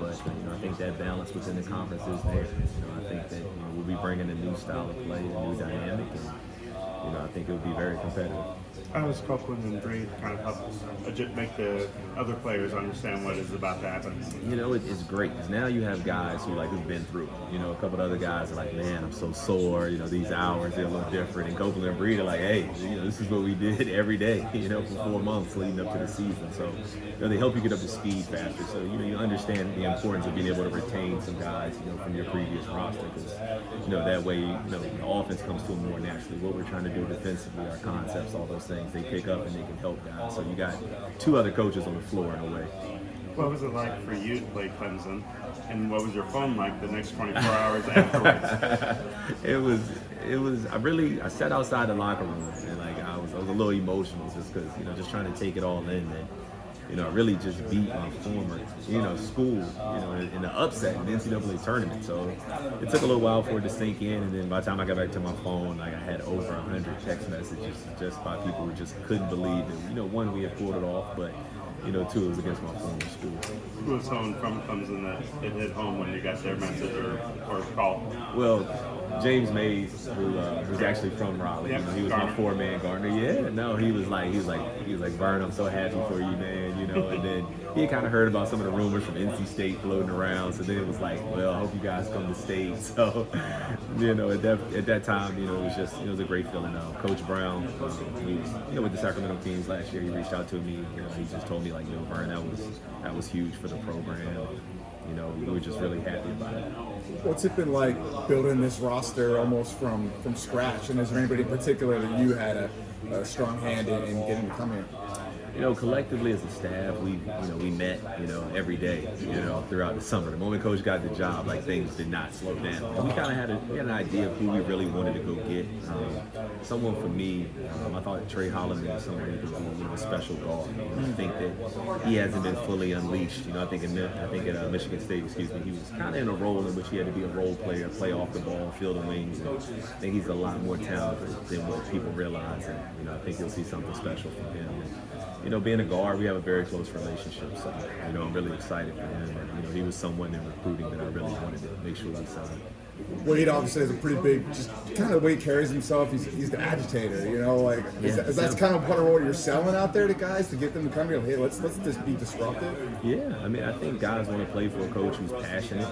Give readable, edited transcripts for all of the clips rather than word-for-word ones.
but I think that balance within the conference is there. I think that we'll be bringing a new style of play, a new dynamic, and I think it'll be very competitive. How does Copeland and Reed kind of help make the other players understand what is about to happen? It's great because now you have guys who've been through it. A couple of other guys are like, man, I'm so sore. These hours, they're a little different. And Copeland and Reed are like, hey, this is what we did every day, for 4 months leading up to the season. So, they help you get up to speed faster. So, you understand the importance of being able to retain some guys, from your previous roster because, that way, the offense comes to them more naturally. What we're trying to do defensively, our concepts, all those things, they pick up and they can help guys. So you got 2 other coaches on the floor in a way. What was it like for you to play Clemson, and what was your phone like the next 24 hours afterwards? It was. I sat outside the locker room and I was a little emotional just because just trying to take it all in and I really just beat my former school in the upset in the NCAA tournament. So it took a little while for it to sink in, and then by the time I got back to my phone, I had over 100 text messages just by people who just couldn't believe it. One, we had pulled it off, but 2, it was against my former school. Who was someone from Clemson that it hit home when you got their message or call? Well, James Mays, who was actually from Raleigh, he was my 4-man Gardner. Yeah, no, he was like, Vernon, I'm so happy for you, man. And then he kind of heard about some of the rumors from NC State floating around. So then it was like, well, I hope you guys come to State. So, at that time, it was a great feeling. Coach Brown, he was, with the Sacramento Kings last year, he reached out to me. He just told me like, Vernon, that was huge for the program. We were just really happy about it. What's it been like building this roster almost from scratch? And is there anybody in particular that you had a strong hand in getting to come here? Collectively as a staff, we met, every day, throughout the summer. The moment Coach got the job, things did not slow down. And we kind of had an idea of who we really wanted to go get. Someone for me, I thought Trey Holloman was someone who could be, a special guard. I think that he hasn't been fully unleashed. I think at Michigan State, he was kind of in a role in which he had to be a role player, play off the ball, field the wings. And I think he's a lot more talented than what people realize. And, I think you'll see something special from him. And, being a guard, we have a very close relationship, so, I'm really excited for him. And, he was someone in recruiting that I really wanted to make sure we signed. Wade obviously has a pretty big, just kind of the way he carries himself. He's the agitator, is that's kind of part of what you're selling out there to guys to get them to come here. Hey, let's just be disruptive. Yeah, I think guys want to play for a coach who's passionate.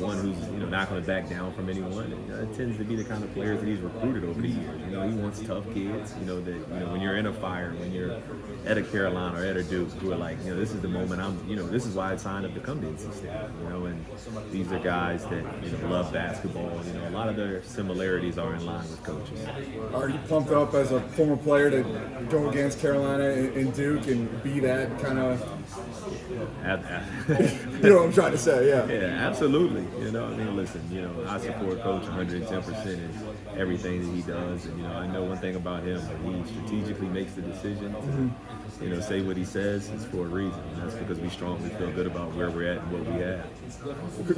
One who's not going to back down from anyone. And, it tends to be the kind of players that he's recruited over the years. He wants tough kids. That when you're in a fire, when you're at a Carolina or at a Duke, who are like, this is the moment this is why I signed up to come to NC State. And these are guys that love basketball. A lot of their similarities are in line with coaches. Are you pumped up as a former player to go against Carolina and Duke and be that kind of? You know what I'm trying to say, yeah. Yeah, absolutely. Listen, I support Coach 110% in everything that he does, and I know one thing about him: he strategically makes the decision to, say what he says. It's for a reason, and that's because we strongly feel good about where we're at and what we have.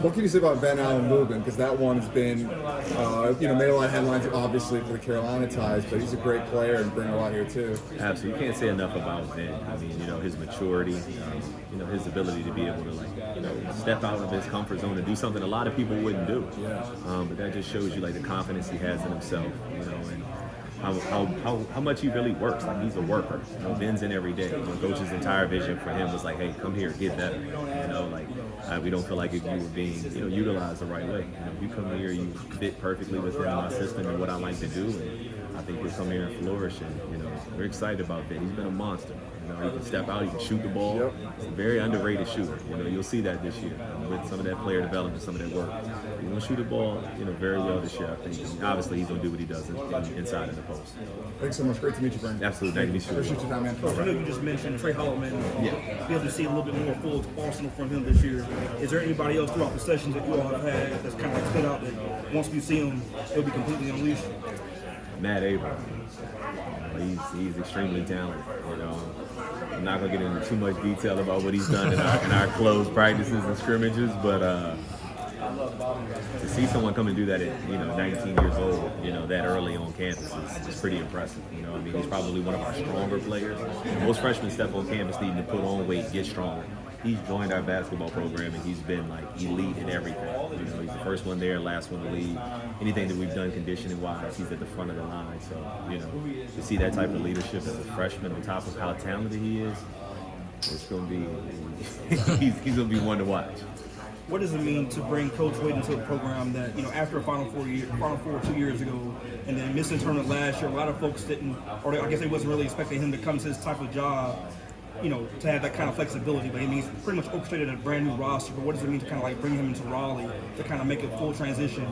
What can you say about Vernon Hamilton? Because that one has been, made a lot of headlines, obviously, for the Carolina ties, but he's a great player and bring a lot here too. Absolutely, you can't say enough about Ven. His maturity, his ability to be able to step out of his comfort zone and do something a lot of people wouldn't do. Yeah. But that just shows you the confidence he has in himself, and how much he really works. He's a worker. Ven's in every day. Coach's entire vision for him was like, hey, come here, get better. We don't feel like if you were being utilized the right way. You come here, you fit perfectly within my system and what I like to do, and I think you'll come here and flourish. And we're excited about Ven. He's been a monster. He can step out, he can shoot the ball. Yep. He's a very underrated shooter. You'll see that this year with some of that player development, some of that work. He's going to shoot the ball, very well this year, I think. And obviously, he's going to do what he does inside of the post. Thanks so much. Great to meet you, Vernon. Absolutely. Nice to meet you. Appreciate your time, man. I know you just mentioned Trey Holloman. Yeah. Be able to see a little bit more full arsenal from him this year. Is there anybody else throughout the sessions that you all have had that's kind of stood out that once we see him, he'll be completely unleashed? Matt Abrams. He's extremely talented. I'm not going to get into too much detail about what he's done in our closed practices and scrimmages, but to see someone come and do that at 19 years old, that early on campus is pretty impressive. He's probably one of our stronger players. Most freshmen step on campus needing to put on weight, get stronger. he's joined our basketball program and he's been like elite in everything. You know, he's the first one there, last one to leave. Anything that we've done conditioning wise, he's at the front of the line. So, you know, to see that type of leadership as a freshman on top of how talented he is, it's going to be, he's going to be one to watch. What does it mean to bring Coach Wade into a program that, you know, after a Final Four 2 years ago, and then missing tournament last year, a lot of folks didn't, or I guess they wasn't really expecting him to come to this type of job, you know, to have that kind of flexibility. But I mean, he's pretty much orchestrated a brand new roster. But what does it mean to kind of like bring him into Raleigh to kind of make a full transition,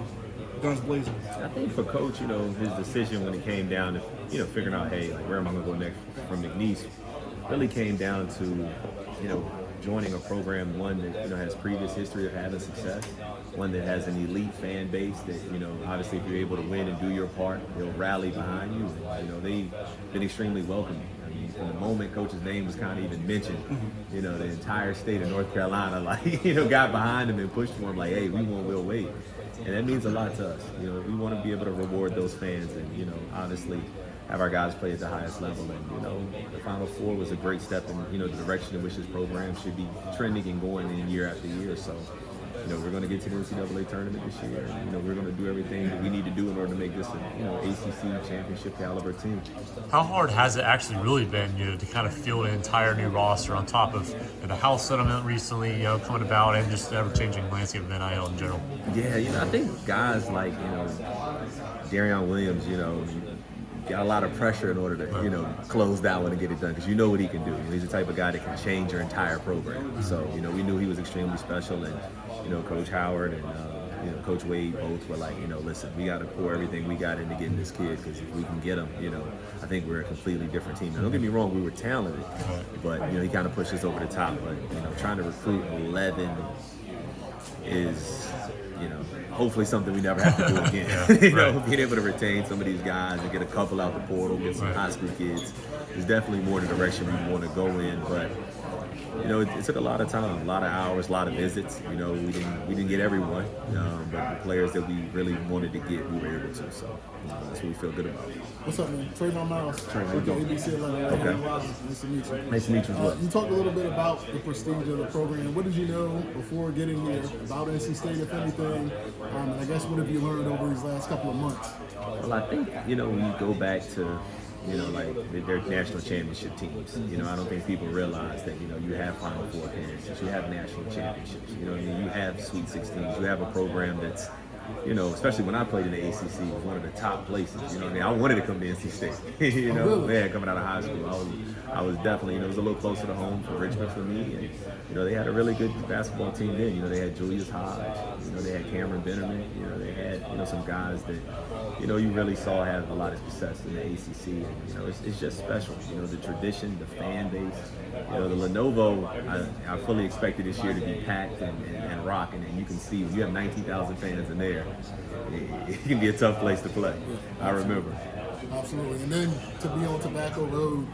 guns blazing? I think for Coach, you know, his decision when it came down to, you know, figuring out, hey, like, where am I going to go next from McNeese, really came down to, you know, joining a program, one that, you know, has previous history of having success, one that has an elite fan base that, you know, obviously if you're able to win and do your part, they'll rally behind you. And, you know, they've been extremely welcoming. I mean, from the moment Coach's name was kind of even mentioned, you know, the entire state of North Carolina, like, you know, got behind him and pushed for him like, hey, we want Will Wade. And that means a lot to us. You know, we want to be able to reward those fans and, you know, honestly, have our guys play at the highest level. And, you know, the Final Four was a great step in, you know, the direction in which this program should be trending and going in year after year. So, you know, we're going to get to the NCAA tournament this year. And, you know, we're going to do everything that we need to do in order to make this a, you know, ACC championship caliber team. How hard has it actually really been, you know, to kind of field an entire new roster on top of the House settlement recently, you know, coming about, and just the ever-changing landscape of NIL in general? Yeah, you know, I think guys like, you know, Darion Williams, you know, got a lot of pressure in order to, you know, close that one and get it done, because you know what he can do. You know, he's the type of guy that can change your entire program. So, you know, we knew he was extremely special, and, you know, Coach Howard and, you know, Coach Wade both were like, you know, listen, we got to pour everything we got into getting this kid, because if we can get him, you know, I think we're a completely different team. Now, don't get me wrong, we were talented, but, you know, he kind of pushed us over the top. But, you know, trying to recruit 11 is, you know, hopefully something we never have to do again. You know, being able to retain some of these guys and get a couple out the portal, get some high school kids is definitely more the direction we want to go in. But, you know, it took a lot of time, a lot of hours, a lot of visits. You know, we didn't get everyone, but the players that we really wanted to get, we were able to. So that's what we feel good about. What's up, man? Trayvon Miles. Trayvon. ABC 11. Okay. Nice to meet you. Nice to meet you as well. You talked a little bit about the prestige of the program. What did you know before getting here about NC State, if anything? And I guess what have you learned over these last couple of months? Well, I think, you know, when you go back to, you know, like their national championship teams, you know, I don't think people realize that, you know, you have Final Four appearances, you have national championships, you know what I mean? You have Sweet 16s, you have a program that's, you know, especially when I played in the ACC, it was one of the top places. You know what I mean? I wanted to come to NC State. You know, man, coming out of high school, I was definitely, you know, it was a little closer to home for Richmond for me. And, you know, they had a really good basketball team then. You know, they had Julius Hodge. You know, they had Cameron Bennerman. You know, they had, you know, some guys that, you know, you really saw have a lot of success in the ACC. And, you know, it's just special. You know, the tradition, the fan base. You know, the Lenovo, I fully expected this year to be packed and rocking. And you can see when you have 19,000 fans in there, it can be a tough place to play. I remember. Absolutely. And then to be on Tobacco Road,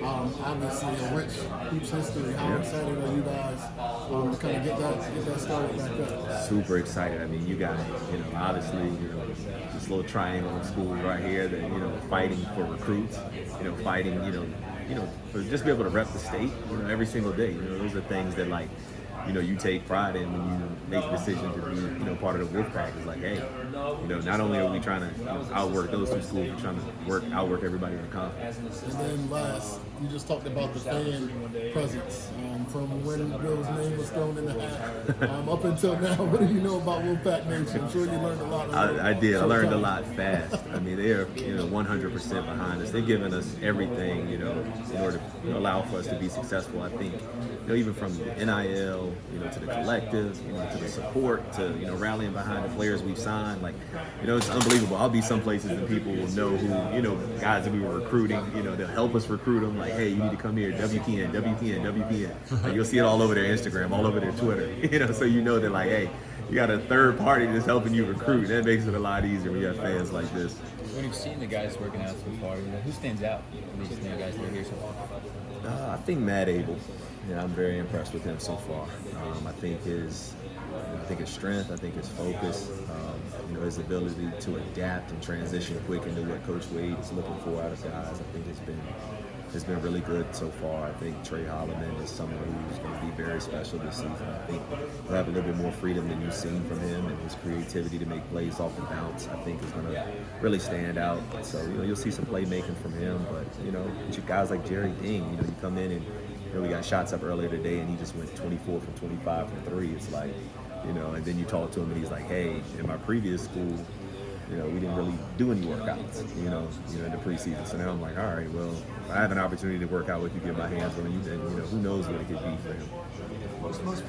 obviously a rich hoops history. How excited are you guys to kind of get that started back up? Super excited. I mean, you got, you know, obviously, you know, this little triangle of schools right here that, you know, fighting for recruits, you know, fighting, you know, for just be able to rep the state, you know, every single day. You know, those are things that, like, you know, you take pride in when you make the decision to be, you know, part of the Wolfpack. It's like, hey, you know, not only are we trying to, you know, outwork those two schools, we're trying to outwork everybody in the conference. And then last, you just talked about the fan presence from when Will's name was thrown in the hat up until now. What do you know about Wolfpack Nation? I'm sure you learned a lot. I did. I learned a lot fast. I mean, they are, you know, 100% behind us. They've given us everything, you know, in order to, you know, allow for us to be successful. I think, you know, even from the NIL, you know, to the collective, you know, to the support, to, you know, rallying behind the players we've signed. Like, you know, it's unbelievable. I'll be some places and people will know who, you know, guys that we were recruiting, you know, they'll help us recruit them. Like, hey, you need to come here, WPN, WPN, WPN. Like, you'll see it all over their Instagram, all over their Twitter, you know, so you know that, like, hey, you got a third party that's helping you recruit. That makes it a lot easier when you have fans like this. When you've seen the guys working out so far, you know, who stands out? These new guys that are here so far. I think Matt Abel. Yeah, I'm very impressed with him so far. I think his strength, I think his focus, you know, his ability to adapt and transition quick into what Coach Wade is looking for out of guys, I think has been has been really good so far. I think Trey Holloman is someone who's going to be very special this season. I think he'll have a little bit more freedom than you've seen from him, and his creativity to make plays off the bounce, I think, is going to really stand out. So, you'll see some playmaking from him, but, guys like Jerry Ding, you come in and, we got shots up earlier today, and he just went 24 from 25 from 3. It's like, and then you talk to him, and he's like, hey, in my previous school, we didn't really do any workouts, in the preseason. So now I'm like, all right, well, if I have an opportunity to work out with you, get my hands on you, then, who knows what it could be for him.